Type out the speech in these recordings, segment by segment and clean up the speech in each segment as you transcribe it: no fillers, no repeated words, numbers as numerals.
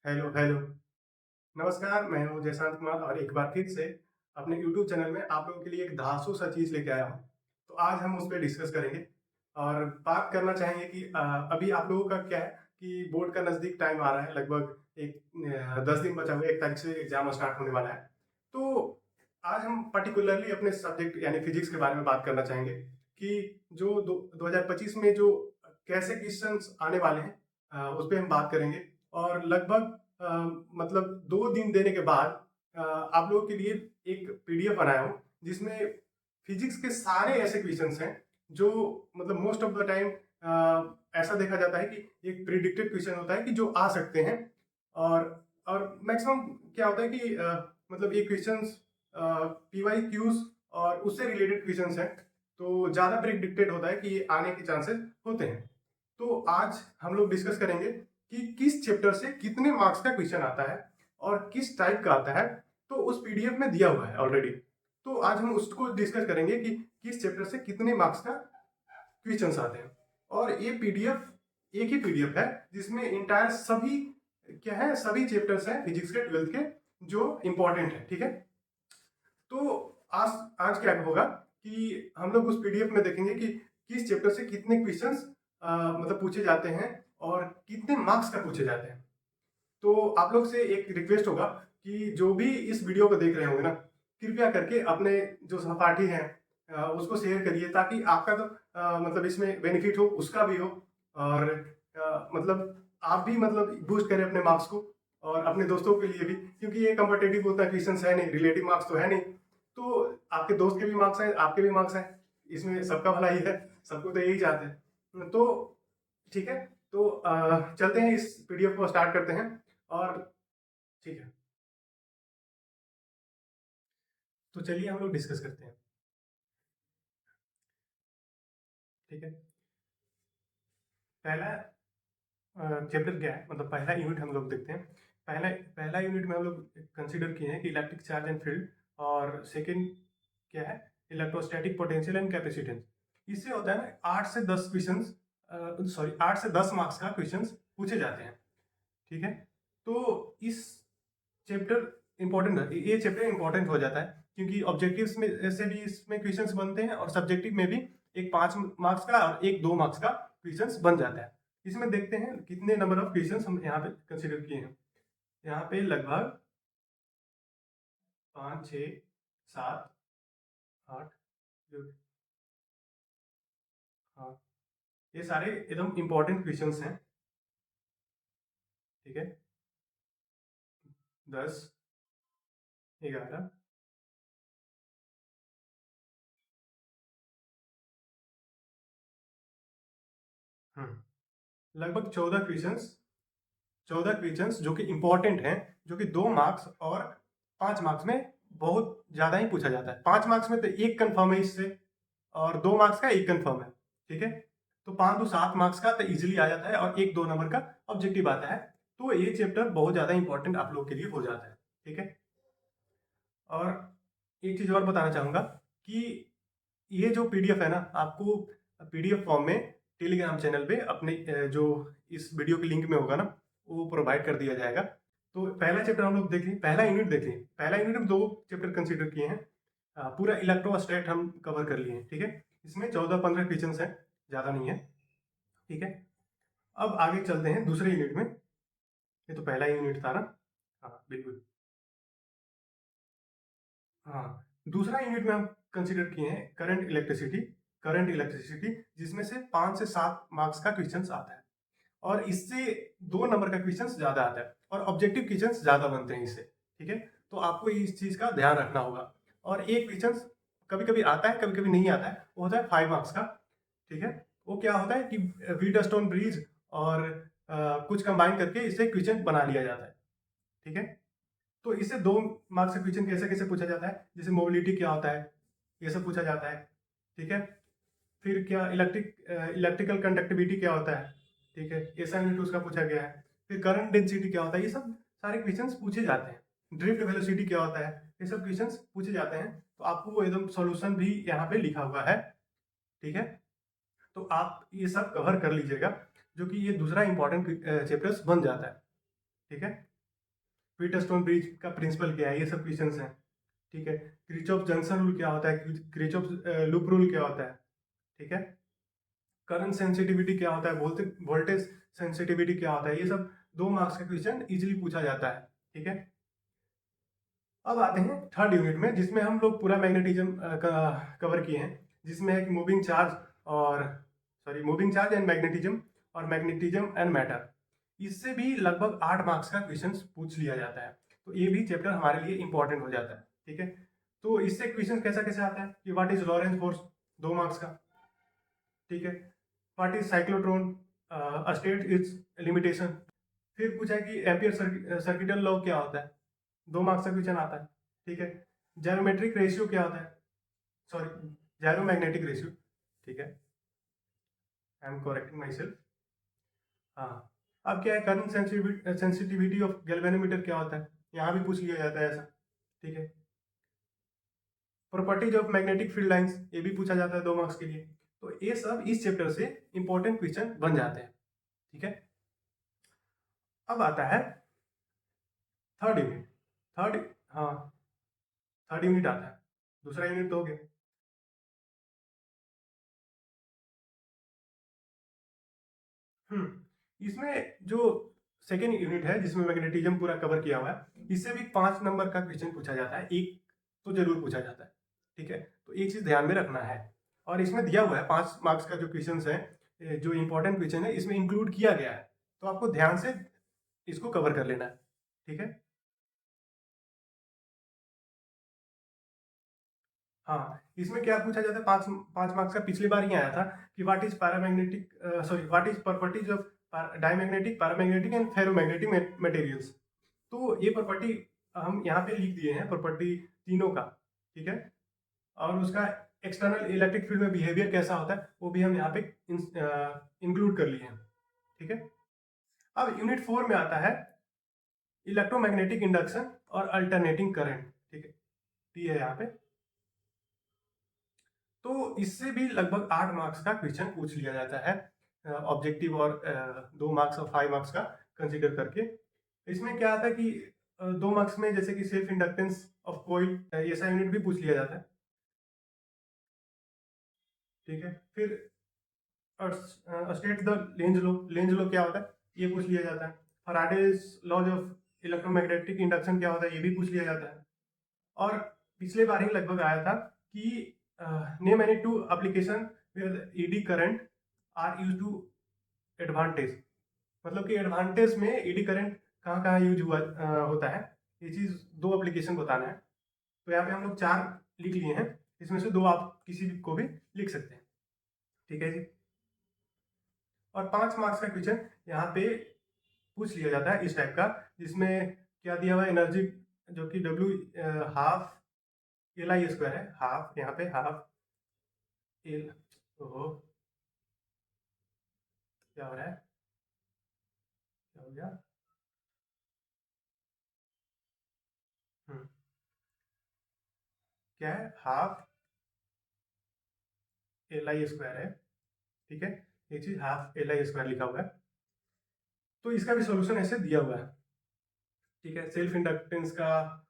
Hello, hello. नमस्कार, मैं हूँ जयशांत कुमार और एक बार फिर से अपने यूट्यूब चैनल में आप लोगों के लिए एक धांसू सा चीज़ लेके आया हूँ। तो आज हम उस पे डिस्कस करेंगे और बात करना चाहेंगे कि अभी आप लोगों का क्या है कि बोर्ड का नज़दीक टाइम आ रहा है, लगभग 10 दिन बचा हुआ है, 1 तारीख से एग्ज़ाम स्टार्ट होने वाला है। तो आज हम पर्टिकुलरली अपने सब्जेक्ट यानी फिज़िक्स के बारे में बात करना चाहेंगे कि जो दो 2025 में जो कैसे क्वेश्चंस आने वाले हैं उस पे हम बात करेंगे और लगभग अ, मतलब 2 दिन देने के बाद आप लोगों के लिए एक पीडीएफ बनाया हूँ, जिसमें फिजिक्स के सारे ऐसे क्वेश्चंस हैं जो मतलब मोस्ट ऑफ द टाइम ऐसा देखा जाता है कि एक प्रिडिक्टेड क्वेश्चन होता है कि जो आ सकते हैं और मैक्सिमम क्या होता है कि मतलब ये क्वेश्चंस पीवाई क्यूज और उससे रिलेटेड क्वेश्चंस हैं, तो ज़्यादा प्रिडिक्टेड होता है कि ये आने के चांसेस होते हैं। तो आज हम लोग डिस्कस करेंगे कि किस चैप्टर से कितने मार्क्स का क्वेश्चन आता है और किस टाइप का आता है। तो उस पीडीएफ में दिया हुआ है ऑलरेडी। तो आज हम उसको डिस्कस करेंगे कि किस चैप्टर से कितने मार्क्स का क्वेश्चंस आते हैं। और ये पीडीएफ एक ही पीडीएफ है जिसमें इंटायर सभी क्या है, सभी चैप्टर्स हैं फिजिक्स के 12th के जो इंपॉर्टेंट है। ठीक है, तो आज आज क्या होगा कि हम लोग उस पीडीएफ में देखेंगे कि किस चैप्टर से कितने क्वेश्चंस मतलब पूछे जाते हैं और कितने मार्क्स का पूछे जाते हैं। तो आप लोग से एक रिक्वेस्ट होगा कि जो भी इस वीडियो को देख रहे होंगे ना, कृपया करके अपने जो सहपाठी हैं उसको शेयर करिए ताकि आपका तो मतलब इसमें बेनिफिट हो, उसका भी हो और मतलब आप भी मतलब बूस्ट करें अपने मार्क्स को और अपने दोस्तों के लिए भी, क्योंकि ये कम्पिटिटिव उतना क्वेश्चन है नहीं, रिलेटिव मार्क्स तो है नहीं। तो आपके दोस्त के भी मार्क्स हैं, आपके भी मार्क्स हैं, इसमें सबका भला ही है, सबको तो यही चाहते हैं। तो ठीक है, तो चलते हैं, इस पीडीएफ को स्टार्ट करते हैं और ठीक है, तो चलिए हम लोग डिस्कस करते हैं। ठीक है, पहला चैप्टर क्या है, मतलब पहला यूनिट हम लोग देखते हैं। पहला पहला यूनिट में हम लोग कंसीडर किए हैं कि इलेक्ट्रिक चार्ज एंड फील्ड, और सेकंड क्या है, इलेक्ट्रोस्टैटिक पोटेंशियल एंड कैपेसिटेंस। इससे होता है ना 8 से 10 क्वेश्चंस, सॉरी 8 से 10 मार्क्स का क्वेश्चंस पूछे जाते हैं। ठीक है, तो इस चैप्टर इंपॉर्टेंट है, ये चैप्टर इंपॉर्टेंट हो जाता है क्योंकि ऑब्जेक्टिव्स में से भी इसमें क्वेश्चंस बनते हैं और सब्जेक्टिव में भी एक 5 मार्क्स का और एक 2 मार्क्स का क्वेश्चंस बन जाता है। इसमें देखते हैं कितने नंबर ऑफ क्वेश्चंस हम यहाँ पे कंसिडर किए हैं। यहाँ पे लगभग 5 6 7 8 जो, हाँ, ये सारे एकदम इंपॉर्टेंट क्वेश्चंस हैं। ठीक है, 10 11 लगभग 14 क्वेश्चंस जो कि इंपॉर्टेंट हैं, जो कि 2 मार्क्स और 5 मार्क्स में बहुत ज़्यादा ही पूछा जाता है। 5 मार्क्स में तो एक कन्फर्म है इससे, और 2 मार्क्स का एक कन्फर्म है। ठीक है, तो 5 तो 7 मार्क्स का तो इजीली आ जाता है और एक 2 नंबर का ऑब्जेक्टिव आता है। तो ये चैप्टर बहुत ज़्यादा इंपॉर्टेंट आप लोग के लिए हो जाता है। ठीक है, और एक चीज़ और बताना चाहूँगा कि ये जो पीडीएफ है ना, आपको पीडीएफ फॉर्म में टेलीग्राम चैनल पे अपने जो इस वीडियो के लिंक में होगा ना, वो प्रोवाइड कर दिया जाएगा। तो पहला चैप्टर हम लोग देख लें, पहला यूनिट देख लें। पहला यूनिट में 2 चैप्टर कंसीडर किए हैं। पूरा इलेक्ट्रोस्टैट हम कवर कर लिए हैं। ठीक है, इसमें 14-15 क्वेश्चंस हैं, ज़्यादा नहीं है। ठीक है, अब आगे चलते हैं दूसरे यूनिट में। ये तो पहला यूनिट था ना। हाँ बिल्कुल। हाँ, दूसरा यूनिट में हम कंसीडर किए हैं करंट इलेक्ट्रिसिटी, जिसमें से 5 से 7 मार्क्स का क्वेश्चंस आता है और इससे 2 नंबर का क्वेश्चंस ज्यादा आता है और ऑब्जेक्टिव क्वेश्चंस ज्यादा बनते हैं इससे। ठीक है, तो आपको इस चीज का ध्यान रखना होगा। और एक क्वेश्चंस कभी कभी आता है, कभी कभी नहीं आता है, वो होता है 5 मार्क्स का। ठीक है, वो क्या होता है कि व्हीटस्टोन ब्रिज और कुछ कंबाइन करके इससे क्वेश्चन बना लिया जाता है। ठीक है, तो इससे 2 मार्क्स का क्वेश्चन कैसे कैसे पूछा जाता है, जैसे मोबिलिटी क्या होता है, ये सब पूछा जाता है। ठीक है, फिर क्या इलेक्ट्रिकल कंडक्टिविटी क्या होता है। ठीक है, एसआई यूनिट उसका पूछा गया है। फिर करंट डेंसिटी क्या होता है, ये सब सारे क्वेश्चंस पूछे जाते हैं। ड्रिफ्ट वेलोसिटी क्या होता है, ये सब क्वेश्चंस पूछे जाते हैं। तो आपको वो एकदम सॉल्यूशन भी यहाँ पे लिखा हुआ है। ठीक है, तो आप ये सब कवर कर लीजिएगा, जो कि ये दूसरा इंपॉर्टेंट चैप्टर्स बन जाता है। ठीक है, व्हीटस्टोन ब्रिज का प्रिंसिपल क्या है, ये सब क्वेश्चंस हैं। ठीक है, क्रिचॉफ जंक्शन रूल क्या होता है, क्रिचॉफ लूप रूल क्या होता है। ठीक है, करंट सेंसिटिविटी क्या होता है, वोल्टेज सेंसिटिविटी क्या होता है, ये सब 2 मार्क्स का क्वेश्चन इजीली पूछा जाता है। ठीक है, अब आते हैं थर्ड यूनिट में, जिसमें हम लोग पूरा मैग्नेटिज्म का कवर किए हैं, जिसमें है कि मूविंग चार्ज और मूविंग चार्ज एंड मैग्नेटिज्म और मैग्नेटिज्म एंड मैटर। इससे भी लगभग 8 मार्क्स का क्वेश्चन पूछ लिया जाता है, तो ये भी चैप्टर हमारे लिए इंपॉर्टेंट हो जाता है। ठीक है, तो इससे क्वेश्चन कैसा कैसे आता है कि what is Lawrence force, 2 marks का। ठीक है, what is cyclotron, state it's limitation. फिर पूछा है कि एम्पियर सर्किटल लॉ क्या होता है, 2 मार्क्स का क्वेश्चन आता है। ठीक है, जायरोमेट्रिक रेशियो क्या होता है, सॉरी जायरोमैग्नेटिक रेशियो। ठीक है, I am correcting my self. हाँ, अब क्या है, करंट सेंसिटिविटी ऑफ गैल्वेनोमीटर क्या होता है, यहाँ भी पूछ लिया जाता है ऐसा। ठीक है, properties of magnetic field lines, ये भी पूछा जाता है 2 मार्क्स के लिए। तो ये सब इस चैप्टर से इंपॉर्टेंट क्वेश्चन बन जाते हैं। ठीक है, अब आता है थर्ड यूनिट। थर्ड, हाँ, थर्ड यूनिट आता है, दूसरा यूनिट तो हो गया। इसमें जो सेकेंड यूनिट है, जिसमें मैग्नेटिज्म पूरा कवर किया हुआ है, इससे भी 5 नंबर का क्वेश्चन पूछा जाता है, एक तो जरूर पूछा जाता है। ठीक है, तो एक चीज ध्यान में रखना है, और इसमें दिया हुआ है 5 मार्क्स का जो क्वेश्चन है, जो इंपॉर्टेंट क्वेश्चन है इसमें इंक्लूड किया गया है, तो आपको ध्यान से इसको कवर कर लेना है। ठीक है, हाँ, इसमें क्या पूछा जाता है, 5 5 मार्क्स का पिछली बार ही आया था कि what is paramagnetic, what is properties of diamagnetic, paramagnetic and ferromagnetic materials. तो ये प्रॉपर्टी हम यहाँ पे लिख दिए हैं, प्रॉपर्टी तीनों का। ठीक है, और उसका एक्सटर्नल इलेक्ट्रिक फील्ड में बिहेवियर कैसा होता है वो भी हम यहाँ पे इंक्लूड कर लिए हैं। ठीक है, अब यूनिट 4 में आता है इलेक्ट्रोमैग्नेटिक इंडक्शन और अल्टरनेटिंग करंट। ठीक है, ये है यहाँ पे। तो इससे भी लगभग 8 मार्क्स का क्वेश्चन पूछ लिया जाता है, ऑब्जेक्टिव और 2 मार्क्स और 5 मार्क्स का कंसीडर करके। इसमें क्या आता है कि 2 मार्क्स में जैसे कि सेल्फ इंडक्टेंस ऑफ कोइल, ऐसा यूनिट भी पूछ लिया जाता है। ठीक है, फिर स्टेट द लेंज लो क्या होता है ये पूछ लिया जाता है। Faraday's laws of electromagnetic induction क्या होता है ये भी पूछ लिया जाता है। और पिछले बार ही लगभग आया था कि name any two application where eddy current are use to advantage, मतलब कि एडवांटेज में ईडी करंट कहाँ कहाँ यूज हुआ होता है, ये चीज 2 एप्लीकेशन बताना है। तो यहाँ पे हम लोग 4 लिख लिए हैं, इसमें से 2 आप किसी भी को भी लिख सकते हैं। ठीक है जी, और 5 मार्क्स का क्वेश्चन यहाँ पे पूछ लिया जाता है इस टाइप का, जिसमें क्या दिया हुआ है, एनर्जी जो कि W half L I square है, हाफ यहाँ पे हाफ एल, ओहो क्या हो रहा है, क्या हो गया, हम्म, क्या है, हाफ एल आई स्क्वायर है। ठीक है, ये चीज हाफ एल आई स्क्वायर लिखा हुआ है, तो इसका भी सॉल्यूशन ऐसे दिया हुआ है। ठीक है, सेल्फ इंडक्टेंस का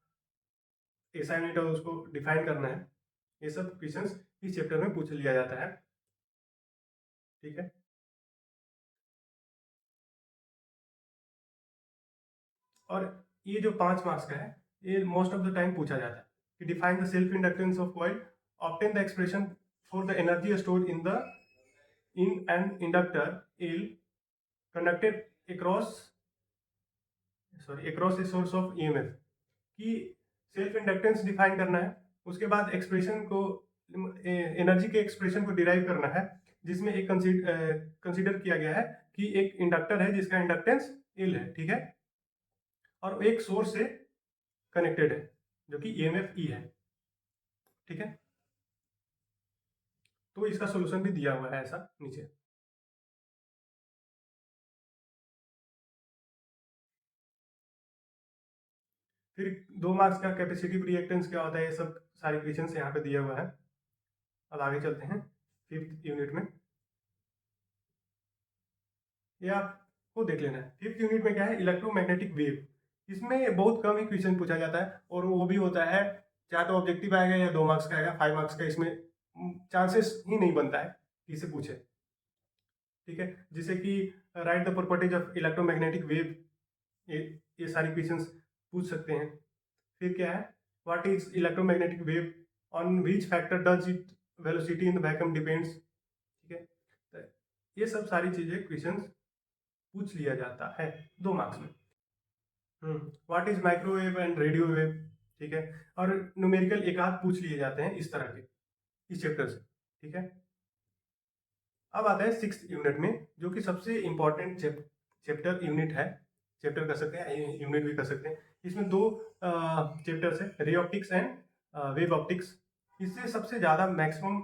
ऐसा यूनिट है, उसको डिफाइन करना है, ये सब क्वेश्चंस इस चैप्टर में पूछ लिया जाता है। ठीक है, और ये जो 5 मार्क्स का है, ये मोस्ट ऑफ द टाइम पूछा जाता है कि define the self inductance of coil, obtain the expression for the energy stored in an inductor L conducted across across a source of EMF, कि सेल्फ इंडक्टेंस डिफाइन करना है, उसके बाद expression को, एनर्जी के एक्सप्रेशन को डिराइव करना है, जिसमें एक कंसीडर किया गया है कि एक इंडक्टर है जिसका इंडक्टेंस एल है। ठीक है, और एक सोर्स से कनेक्टेड है जो कि ईएमएफ ई है। ठीक है, तो इसका सोल्यूशन भी दिया हुआ है ऐसा नीचे। फिर 2 मार्क्स का कैपेसिटिव रिएक्टेंस क्या होता है, ये सब सारे क्वेश्चन यहाँ पे दिया हुआ है। अब आगे चलते हैं फिफ्थ यूनिट में, ये आपको देख लेना है। फिफ्थ यूनिट में क्या है, इलेक्ट्रोमैग्नेटिक वेव, इसमें बहुत कम ही क्वेश्चन पूछा जाता है और वो भी होता है या तो ऑब्जेक्टिव आएगा या 2 मार्क्स का आएगा, 5 मार्क्स का इसमें चांसेस ही नहीं बनता है कि इसे पूछे। ठीक है, जैसे कि right the properties of electromagnetic wave, ये ये सारी क्वेश्चंस पूछ सकते हैं। फिर क्या है, what is electromagnetic wave, on which factor does it velocity in the vacuum depends. ठीक है, तो ये सब सारी चीजें क्वेश्चंस पूछ लिया जाता है 2 मार्क्स में। What is microwave and radio wave. ठीक है, और न्यूमेरिकल एक आध पूछ लिए जाते हैं इस तरह के, इस चैप्टर से। ठीक है, अब आता है 6th यूनिट में, जो कि सबसे इंपॉर्टेंट चैप्टर यूनिट है। चैप्टर कर सकते हैं, यूनिट भी कर सकते हैं। इसमें दो चैप्टर्स है, ray optics and wave optics. इससे सबसे ज़्यादा मैक्सिमम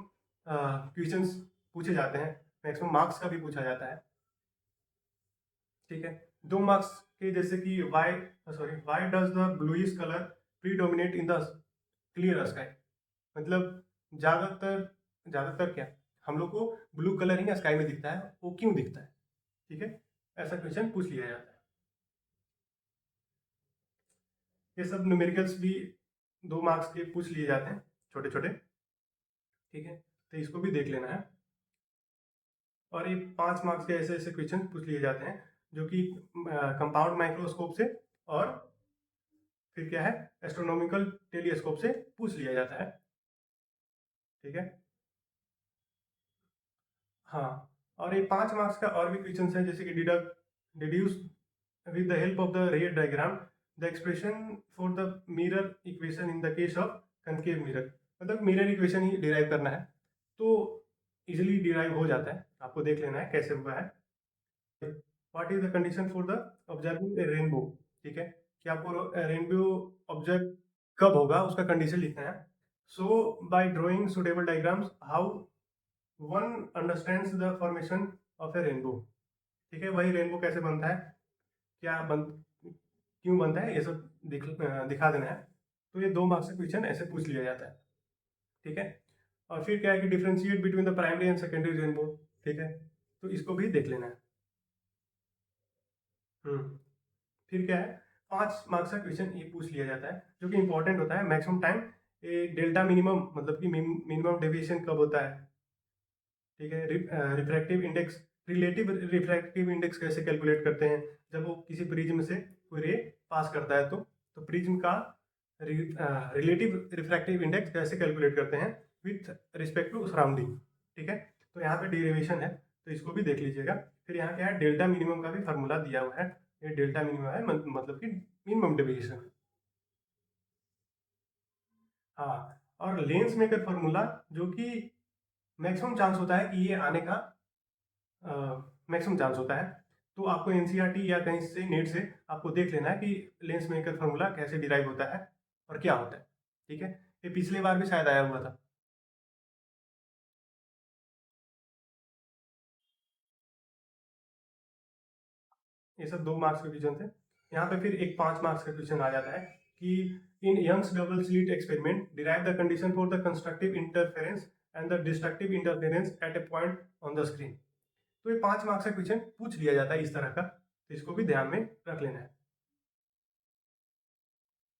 क्वेश्चंस पूछे जाते हैं, मैक्सिमम मार्क्स का भी पूछा जाता है। ठीक है, 2 मार्क्स के, जैसे कि why does the bluish colour predominate in the clear sky. मतलब ज्यादातर ज्यादातर क्या, हम लोग को ब्लू कलर ही स्काई में दिखता है, वो क्यों दिखता है। ठीक है, ऐसा क्वेश्चन पूछ लिया जाता है। ये सब न्यूमेरिकल्स भी 2 मार्क्स के पूछ लिए जाते हैं, छोटे छोटे। ठीक है, तो इसको भी देख लेना है। और ये 5 मार्क्स के ऐसे ऐसे क्वेश्चन पूछ लिए जाते हैं, जो कि कंपाउंड माइक्रोस्कोप से और फिर क्या है, एस्ट्रोनॉमिकल टेलीस्कोप से पूछ लिया जाता है। ठीक है, हाँ, और ये 5 मार्क्स का और भी क्वेश्चन है, जैसे कि deduce with the help of the ray diagram the expression for the mirror equation in the case of concave mirror। मतलब मिरर इक्वेशन ही डिराइव करना है, तो इजिली डिराइव हो जाता है, आपको देख लेना है कैसे हुआ है। What is the condition for the observing A rainbow. ठीक है, कि आपको रेनबो ऑब्जर्व कब होगा उसका कंडीशन लिखना है। So by drawing suitable diagrams how one understands the formation of a rainbow. ठीक है, वही रेनबो कैसे बनता है, क्या बन क्यों बनता है, ये सब दिखा देना है। तो ये 2 मार्क्स का क्वेश्चन ऐसे पूछ लिया जाता है। ठीक है, और फिर क्या है कि differentiate between the primary and secondary rainbow. ठीक है, तो इसको भी देख लेना है। हम्म फिर क्या है, 5 मार्क्स का क्वेश्चन ये पूछ लिया जाता है, जो कि इंपॉर्टेंट होता है मैक्सिमम टाइम। ये डेल्टा मिनिमम, मतलब कि मिनिमम डेविएशन कब होता है। ठीक है, refractive index, relative refractive index कैसे कैलकुलेट करते हैं, जब वो किसी प्रिज्म से कोई रे पास करता है, तो प्रिज्म का रिलेटिव रिफ्रैक्टिव इंडेक्स कैसे कैलकुलेट करते हैं विथ रिस्पेक्ट टू सराउंडिंग। ठीक है, तो यहाँ पे डेरिवेशन है, तो इसको भी देख लीजिएगा। फिर यहाँ क्या है, डेल्टा मिनिमम का भी फार्मूला दिया हुआ है। ये डेल्टा मिनिमम है, मतलब कि मिनिमम डेविएशन। हाँ, और लेंस मेकर फार्मूला, जो कि मैक्सिमम चांस होता है कि ये आने का मैक्सिमम चांस होता है। तो आपको एनसीईआरटी या कहीं से नेट से आपको देख लेना है कि लेंस मेकर फार्मूला कैसे डिराइव होता है और क्या होता है। ठीक है, ये पिछले बार भी शायद आया हुआ था। ये सब 2 मार्क्स के क्वेश्चन थे। यहाँ पे फिर एक 5 मार्क्स का क्वेश्चन आ जाता है कि in Young's double slit experiment derive the condition for the constructive interference and the destructive interference at a point on the screen. तो ये 5 मार्क्स का क्वेश्चन पूछ लिया जाता है इस तरह का, तो इसको भी ध्यान में रख लेना है।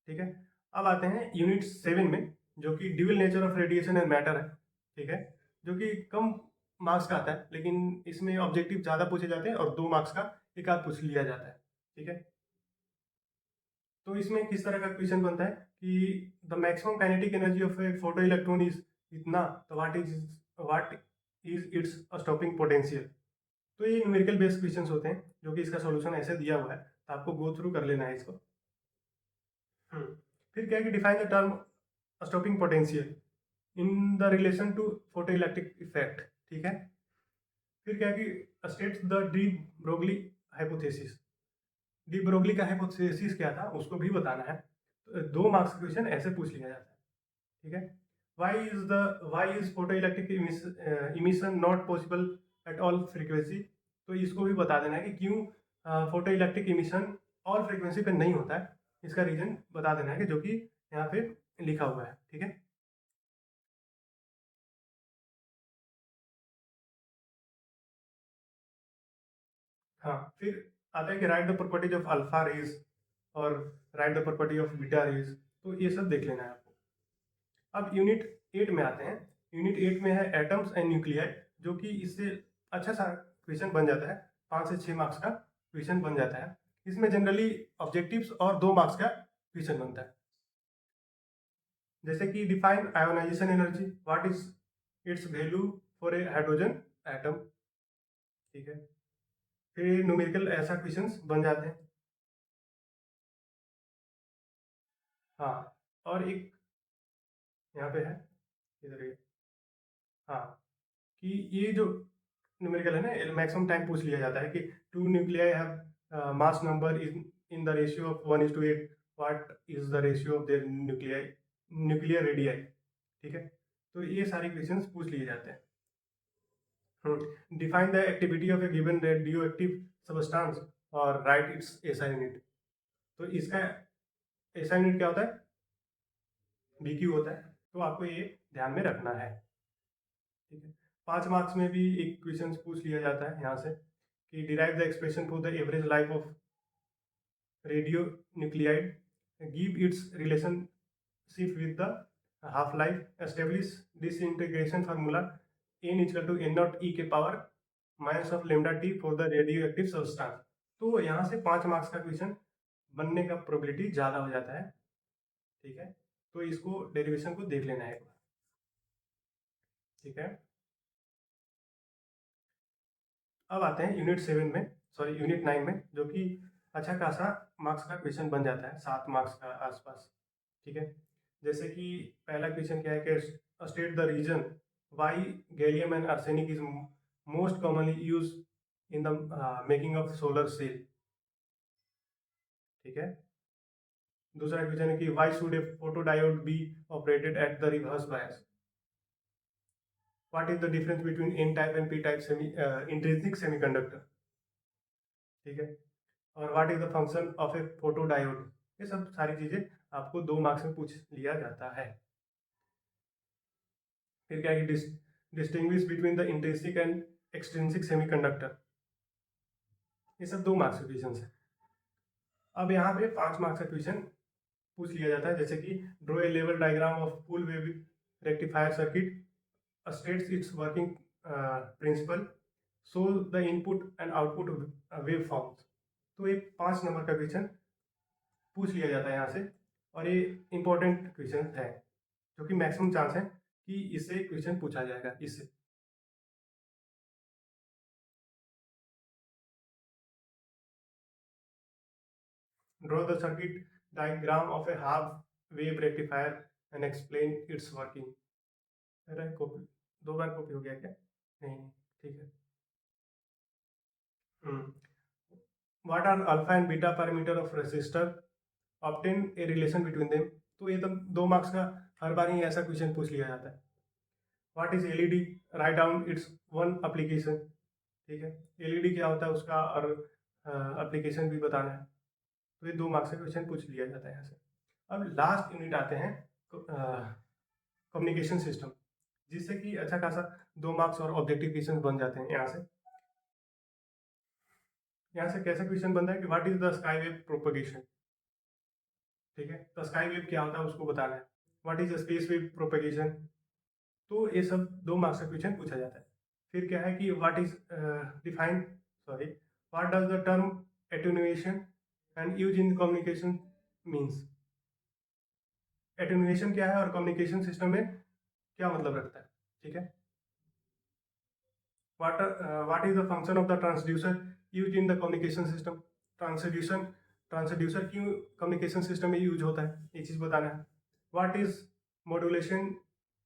ठीक है, अब आते हैं यूनिट 7 में, जो कि dual nature of radiation and matter है। ठीक है, जो कि कम मार्क्स का आता है, लेकिन इसमें ऑब्जेक्टिव ज़्यादा पूछे जाते हैं और 2 मार्क्स का एक आध पूछ लिया जाता है। ठीक है, तो इसमें किस तरह का क्वेश्चन बनता है कि the maximum kinetic energy of A photo electron is इतना, तो what is its stopping potential. तो ये न्यूमेरिकल बेस्ड क्वेश्चंस होते हैं, जो कि इसका सॉल्यूशन ऐसे दिया हुआ है, तो आपको गो थ्रू कर लेना है इसको। हम्म फिर क्या है कि define the term stopping potential in the relation to photo electric effect. ठीक है, फिर क्या है कि states the de Broglie hypothesis. De Broglie का हाइपोथेसिस क्या था उसको भी बताना है। तो 2 मार्क्स का क्वेश्चन ऐसे पूछ लिया जाता है। ठीक है, why is photo electric emission not possible at all frequency. तो इसको भी बता देना है कि क्यों photo electric emission all frequency पे नहीं होता है। इसका रीजन बता देना है, कि जो कि यहाँ पे लिखा हुआ है। ठीक है, हाँ, फिर आता है कि right the properties of alpha rays. और right the property of beta rays, तो ये सब देख लेना है आपको। अब यूनिट 8 में आते हैं। यूनिट 8 में है एटम्स एंड न्यूक्लियाई, जो कि इससे अच्छा सा क्वेश्चन बन जाता है, 5 से 6 मार्क्स का क्वेश्चन बन जाता है। इसमें जनरली ऑब्जेक्टिव्स और 2 मार्क्स का क्वेश्चन बनता है। जैसे कि define ionisation energy, what is its value for a hydrogen atom. ठीक है, फिर न्यूमेरिकल ऐसा क्वेश्चंस बन जाते हैं। हाँ, और एक यहाँ पे है, इधर ये, हाँ, कि ये जो न्यूमेरिकल है ना, मैक्सिमम टाइम पूछ लिया जाता है कि two nuclei have mass number in in the ratio of 1:8, what is the ratio of their nuclear radii. ठीक है, तो ये सारे क्वेश्चंस पूछ लिए जाते हैं। Define the activity of A given radio active substance और राइट इट्स एसआई यूनिट। तो इसका एसआई यूनिट क्या होता है, बीक्यू होता है, तो आपको ये ध्यान में रखना है। ठीक है, 5 मार्क्स में भी एक क्वेश्चन पूछ लिया जाता है यहाँ से कि derive the expression for the average life of radionuclide, give its relationship with the half life, establish disintegration formula n equal to n nought e के power minus of lambda t for the radioactive substance. तो यहाँ से 5 marks का question बनने का probability ज़्यादा हो जाता है। ठीक है, तो इसको डेरिवेशन को देख लेना है एक बार। ठीक है, अब आते हैं यूनिट 9 में, जो कि अच्छा खासा मार्क्स का क्वेश्चन बन जाता है, 7 मार्क्स का आसपास। ठीक है, जैसे कि पहला क्वेश्चन क्या है कि state the reason why gallium and arsenic is most commonly use in the making of solar cell. ठीक है, दूसरा क्वेश्चन है कि why should a photodiode be operated at the reverse bias. What is the difference between N type and P type intrinsic semiconductor. ठीक है, और what is the function of a photodiode. ये सब सारी चीजें आपको 2 मार्क्स में पूछ लिया जाता है। फिर क्या है कि distinguish between the intrinsic and extrinsic semiconductor. ये सब 2 मार्क्स के क्वेश्चन है। अब यहाँ पे 5 मार्क्स का क्वेश्चन पूछ लिया जाता है, जैसे कि draw a level diagram of full wave rectifier circuit, states it's working principle, show the input and output wave forms. तो ये 5 नंबर का क्वेश्चन पूछ लिया जाता है यहाँ से, और ये इंपॉर्टेंट क्वेश्चन है, जो कि मैक्सिमम चांस है कि इससे क्वेश्चन पूछा जाएगा इससे। Draw the circuit diagram of a half wave rectifier and explain its working. अरे कॉपी 2 बार कॉपी हो गया क्या? नहीं नहीं, ठीक है। What are alpha and beta parameter of resistor, obtain a relation between them. तो ये तो 2 मार्क्स का हर बार ही ऐसा क्वेश्चन पूछ लिया जाता है। What is LED, write down it's one application. ठीक है, एलईडी क्या होता है उसका और एप्लीकेशन भी बताना है। तो ये 2 मार्क्स का क्वेश्चन पूछ लिया जाता है यहाँ से। अब लास्ट यूनिट आते हैं कम्युनिकेशन सिस्टम, जिससे कि अच्छा खासा 2 मार्क्स और ऑब्जेक्टिव क्वेश्चन बन जाते हैं यहाँ से। यहाँ से कैसा क्वेश्चन बनता है कि what is the sky wave propagation. ठीक है, तो स्काई वेव क्या होता है उसको बताना है। What is the space wave propagation. तो ये सब 2 मार्क्स का क्वेश्चन पूछा जाता है। फिर क्या है कि what is define sorry what does the term attenuation and use in communication means. Attenuation क्या है और कम्युनिकेशन सिस्टम में क्या मतलब रखता है। ठीक है, what is the function of the transducer use in the communication system. Transducer transducer क्यों कम्युनिकेशन सिस्टम में यूज होता है, ये चीज़ बताना है। What is modulation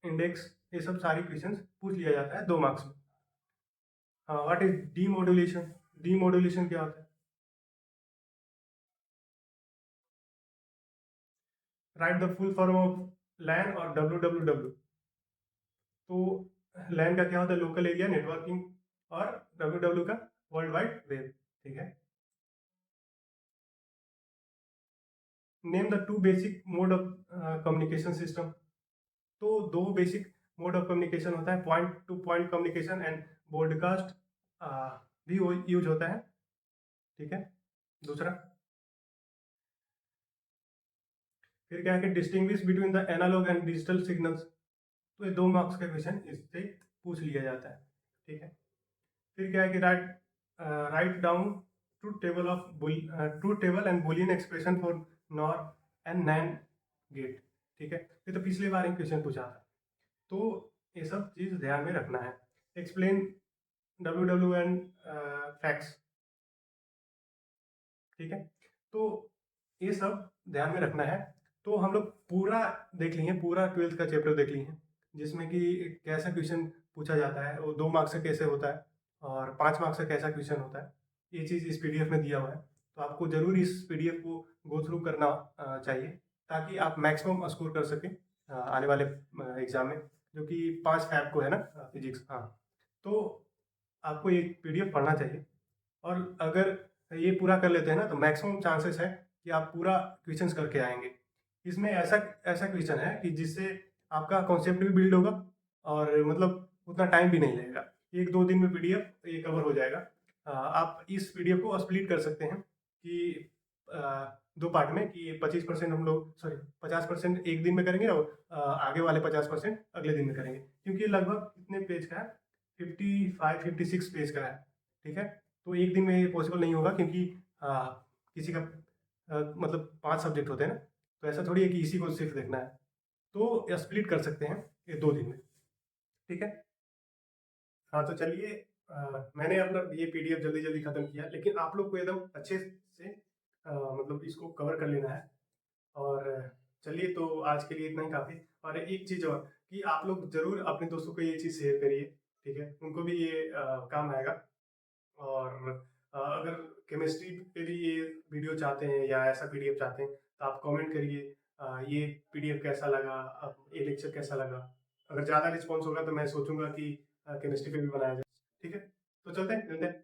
index. ये सब सारी क्वेश्चन पूछ लिया जाता है 2 मार्क्स में। हाँ, व्हाट इज डीमॉड्यूलेशन। डीमॉड्यूलेशन क्या होता है। Right the full form of LAN और डब्ल्यू। तो लैन का क्या होता है, लोकल एरिया नेटवर्किंग, और डब्ल्यू का वर्ल्ड वाइड वेब। ठीक है, name the 2 basic mode of communication system. तो 2 बेसिक मोड ऑफ कम्युनिकेशन होता है, point to point communication and broadcast भी यूज होता है। ठीक है, दूसरा फिर क्या है कि distinguish between the analog and digital signals, तो ये 2 मार्क्स का क्वेश्चन इससे पूछ लिया जाता है, ठीक है। फिर क्या है कि write down truth table and Boolean expression for NOR and NAND gate, ठीक है। ये तो पिछली बार ही क्वेश्चन पूछा था, तो ये सब चीज़ ध्यान में रखना है। एक्सप्लेन डब्ल्यू एंड फैक्ट्स, ठीक है। तो ये सब ध्यान में रखना है। तो हम लोग पूरा देख लिए, पूरा 12th का चैप्टर देख लिए हैं, जिसमें कि कैसा क्वेश्चन पूछा जाता है, वो 2 मार्क्स का कैसे होता है और 5 मार्क्स का कैसा क्वेश्चन होता है, ये चीज़ इस पीडीएफ में दिया हुआ है। तो आपको ज़रूर इस पीडीएफ को गो थ्रू करना चाहिए, ताकि आप मैक्सिमम स्कोर कर सकें आने वाले एग्ज़ाम में, जो कि 5 फैब को है ना, फिजिक्स, हाँ। तो आपको ये पीडीएफ पढ़ना चाहिए, और अगर ये पूरा कर लेते हैं ना, तो मैक्सिमम चांसेस है कि आप पूरा क्वेश्चंस करके आएंगे। इसमें ऐसा ऐसा क्वेश्चन है कि जिससे आपका कॉन्सेप्ट भी बिल्ड होगा, और मतलब उतना टाइम भी नहीं लगेगा। 1-2 दिन में पीडीएफ ये कवर हो जाएगा। आप इस पीडीएफ को स्प्लिट कर सकते हैं कि 2 पार्ट में, कि 25% हम लोग, सॉरी 50% एक दिन में करेंगे, और आगे वाले 50% अगले दिन में करेंगे, क्योंकि ये लगभग कितने पेज का है, 55-56 पेज का है, ठीक है। तो एक दिन में ये पॉसिबल नहीं होगा, क्योंकि किसी का मतलब 5 सब्जेक्ट होते हैं ना, तो ऐसा थोड़ी है कि इसी को सिर्फ देखना है। तो स्प्लिट कर सकते हैं ये 2 दिन में, ठीक है। हाँ, तो चलिए, मैंने अपना ये पीडीएफ जल्दी-जल्दी खत्म किया, लेकिन आप लोग को एकदम अच्छे से मतलब इसको कवर कर लेना है। और चलिए, तो आज के लिए इतना ही काफ़ी। और एक चीज़ और, कि आप लोग ज़रूर अपने दोस्तों को ये चीज़ शेयर करिए, ठीक है? उनको भी ये काम आएगा। और अगर केमिस्ट्री पे भी ये वीडियो चाहते हैं या ऐसा पीडीएफ चाहते हैं, तो आप कमेंट करिए ये पीडीएफ कैसा लगा, ये लेक्चर कैसा लगा। अगर ज़्यादा रिस्पॉन्स होगा तो मैं सोचूंगा कि केमिस्ट्री पे भी बनाया जाए, ठीक है। तो चलते हैं, मिलते हैं।